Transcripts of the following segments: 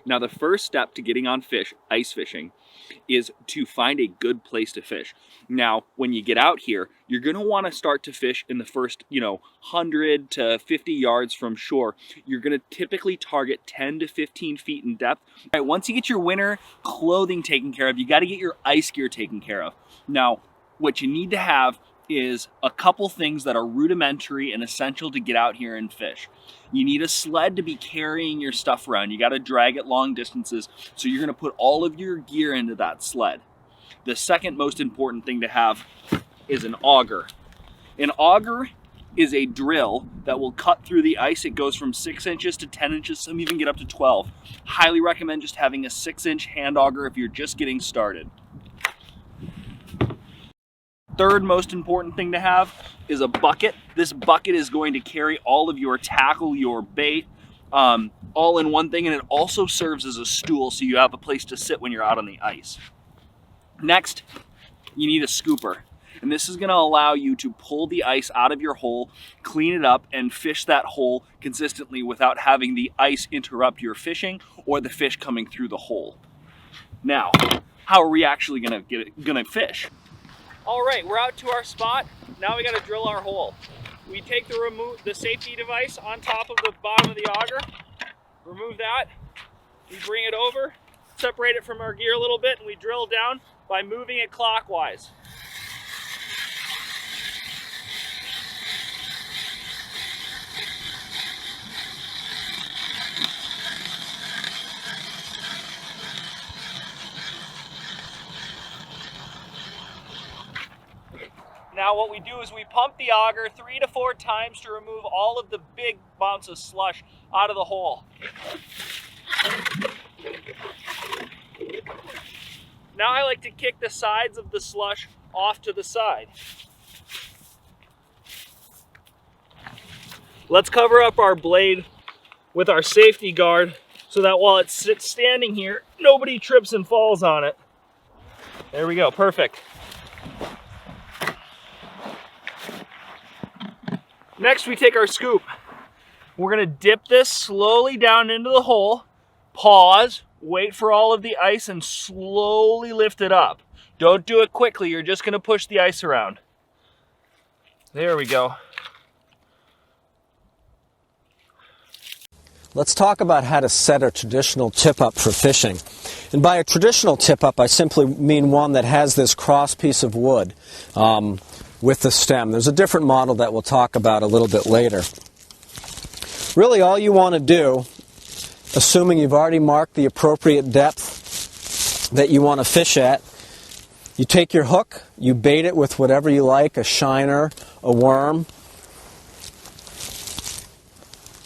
Now, the first step to getting on ice fishing, is to find a good place to fish. Now, when you get out here, you're going to want to start to fish in the first, 100 to 50 yards from shore. You're going to typically target 10 to 15 feet in depth. All right, once you get your winter clothing taken care of, you got to get your ice gear taken care of. Now, what you need to have is a couple things that are rudimentary and essential to get out here and fish. You need a sled to be carrying your stuff around. You got to drag it long distances, so you're going to put all of your gear into that sled. The second most important thing to have is an auger. An auger is a drill that will cut through the ice. It goes from 6 inches to 10 inches, some even get up to 12. Highly recommend just having a 6-inch hand auger if you're just getting started. Third most important thing to have is a bucket. This bucket is going to carry all of your tackle, your bait, all in one thing, and it also serves as a stool so you have a place to sit when you're out on the ice. Next, you need a scooper, and this is going to allow you to pull the ice out of your hole, clean it up, and fish that hole consistently without having the ice interrupt your fishing or the fish coming through the hole. Now, how are we actually going to fish? All right, we're out to our spot. Now we got to drill our hole. We take the safety device on top of the bottom of the auger, remove that, we bring it over, separate it from our gear a little bit, and we drill down by moving it clockwise. Now what we do is we pump the auger 3 to 4 times to remove all of the big mounts of slush out of the hole. Now I like to kick the sides of the slush off to the side. Let's cover up our blade with our safety guard so that while it sits standing here, nobody trips and falls on it. There we go, perfect. Next, we take our scoop. We're gonna dip this slowly down into the hole, pause, wait for all of the ice, and slowly lift it up. Don't do it quickly, you're just gonna push the ice around. There we go. Let's talk about how to set a traditional tip-up for fishing. And by a traditional tip-up, I simply mean one that has this cross piece of wood with the stem. There's a different model that we'll talk about a little bit later. Really, all you want to do, assuming you've already marked the appropriate depth that you want to fish at, you take your hook, you bait it with whatever you like, a shiner, a worm,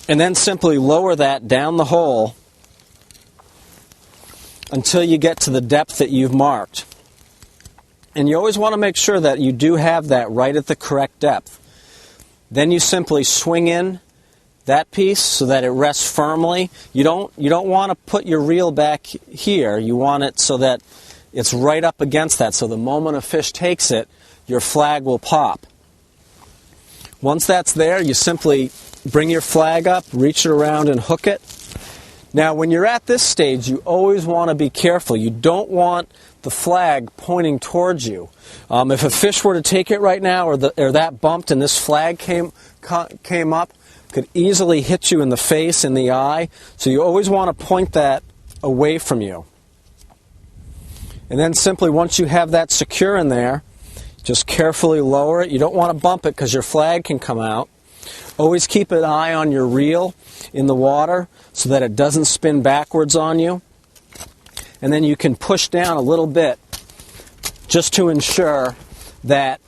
and then simply lower that down the hole until you get to the depth that you've marked. And you always want to make sure that you do have that right at the correct depth. Then you simply swing in that piece so that it rests firmly. You don't want to put your reel back here. You want it so that it's right up against that. So the moment a fish takes it, your flag will pop. Once that's there, you simply bring your flag up, reach it around and hook it. Now when you're at this stage, you always want to be careful. You don't want the flag pointing towards you. If a fish were to take it right now, or that bumped and this flag came up, could easily hit you in the face, in the eye. So you always want to point that away from you. And then simply once you have that secure in there, just carefully lower it. You don't want to bump it because your flag can come out. Always keep an eye on your reel in the water so that it doesn't spin backwards on you. And then you can push down a little bit just to ensure that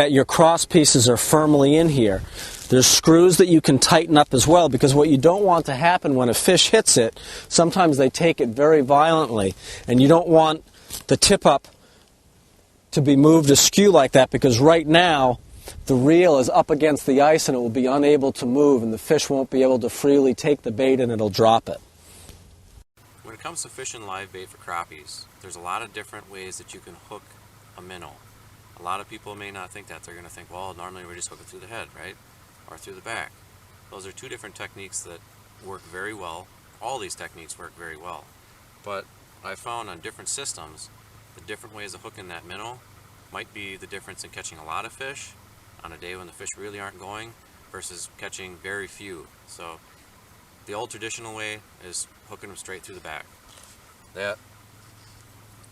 your cross pieces are firmly in here. There's screws that you can tighten up as well, because what you don't want to happen when a fish hits it, sometimes they take it very violently, and you don't want the tip-up to be moved askew like that, because right now the reel is up against the ice and it will be unable to move, and the fish won't be able to freely take the bait and it'll drop it. When it comes to fishing live bait for crappies, there's a lot of different ways that you can hook a minnow. A lot of people may not think that. They're going to think, well, normally we just hook it through the head, right? Or through the back. Those are two different techniques that work very well all these techniques work very well. But I found on different systems, the different ways of hooking that minnow might be the difference in catching a lot of fish on a day when the fish really aren't going versus catching very few. So the old traditional way is hooking them straight through the back.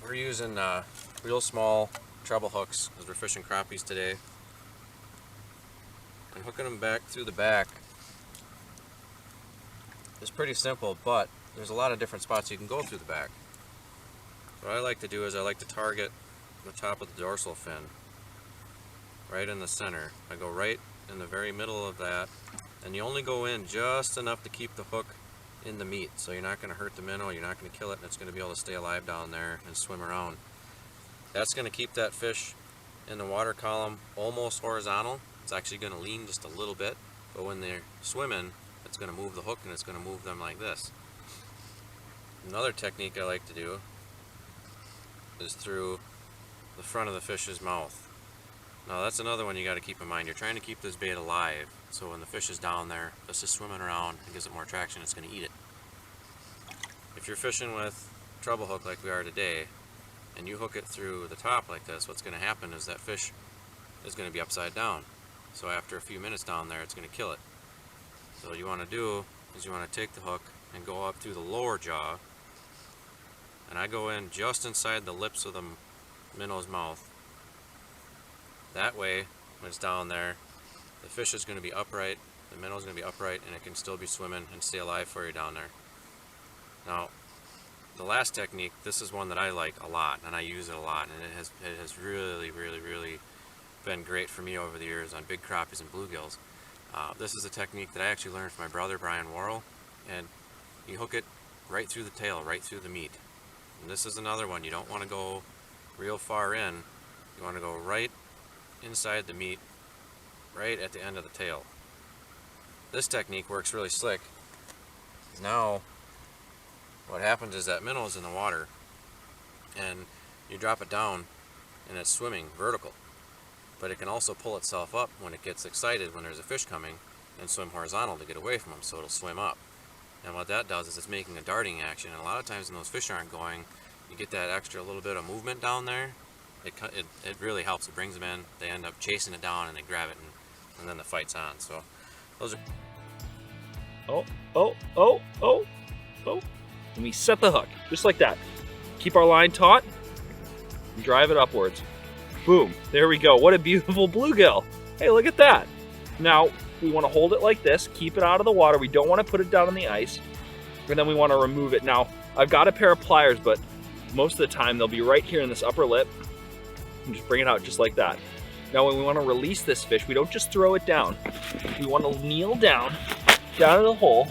We're using real small treble hooks as we're fishing crappies today. And hooking them back through the back is pretty simple, but there's a lot of different spots you can go through the back. What I like to do is I like to target the top of the dorsal fin, right in the center. I go right in the very middle of that, and you only go in just enough to keep the hook in the meat, so you're not going to hurt the minnow, you're not going to kill it, and it's going to be able to stay alive down there and swim around. That's going to keep that fish in the water column almost horizontal. It's actually going to lean just a little bit, but when they're swimming, it's going to move the hook and it's going to move them like this. Another technique I like to do is through the front of the fish's mouth. Now that's another one you got to keep in mind. You're trying to keep this bait alive, so when the fish is down there, it's just swimming around and gives it more traction, it's going to eat it. If you're fishing with treble hook like we are today, and you hook it through the top like this, what's going to happen is that fish is going to be upside down. So after a few minutes down there, it's going to kill it. So what you want to do is you want to take the hook and go up through the lower jaw, and I go in just inside the lips of the minnow's mouth. That way, when it's down there, the fish is going to be upright, the minnow is going to be upright, and it can still be swimming and stay alive for you down there. Now, the last technique, this is one that I like a lot, and I use it a lot, and it has really been great for me over the years on big crappies and bluegills. This is a technique that I actually learned from my brother Brian Worrell, and you hook it right through the tail, right through the meat. And this is another one, you don't want to go real far in, you want to go right inside the meat, right at the end of the tail. This technique works really slick. Now what happens is that minnow is in the water and you drop it down and it's swimming vertical, but it can also pull itself up when it gets excited when there's a fish coming and swim horizontal to get away from them, so it'll swim up. And what that does is it's making a darting action, and a lot of times when those fish aren't going, you get that extra little bit of movement down there. It really helps. It brings them in, they end up chasing it down and they grab it, and then the fight's on. So those are... Oh. And we set the hook, just like that. Keep our line taut and drive it upwards. Boom, there we go. What a beautiful bluegill. Hey, look at that. Now, we want to hold it like this, keep it out of the water. We don't want to put it down on the ice. And then we want to remove it. Now, I've got a pair of pliers, but most of the time they'll be right here in this upper lip. And just bring it out just like that. Now, when we want to release this fish, we don't just throw it down. We want to kneel down in the hole,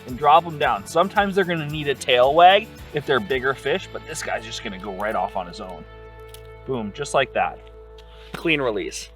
and drop them down. Sometimes they're going to need a tail wag if they're bigger fish, but this guy's just going to go right off on his own. Boom, just like that. Clean release.